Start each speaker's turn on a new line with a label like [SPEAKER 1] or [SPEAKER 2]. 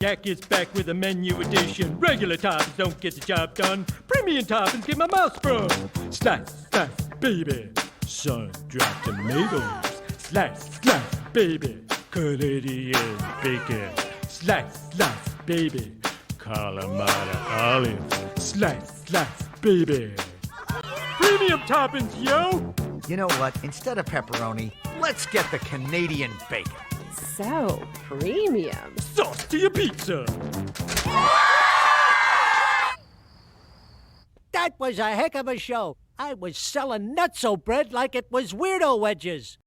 [SPEAKER 1] Jack is back with a menu edition. Regular toppings don't get the job done. Premium toppings get my mouth sprung. Slice, slice, baby. Sun-dried tomatoes. Slice, slice, baby. Canadian bacon. Slice, slice, baby. Kalamata olives. Slice, slice, baby. Premium toppings, yo!
[SPEAKER 2] You know what? Instead of pepperoni, let's get the Canadian bacon.
[SPEAKER 3] So premium.
[SPEAKER 1] Sauce to your pizza.
[SPEAKER 4] That was a heck of a show. I was selling nutso bread like it was weirdo wedges.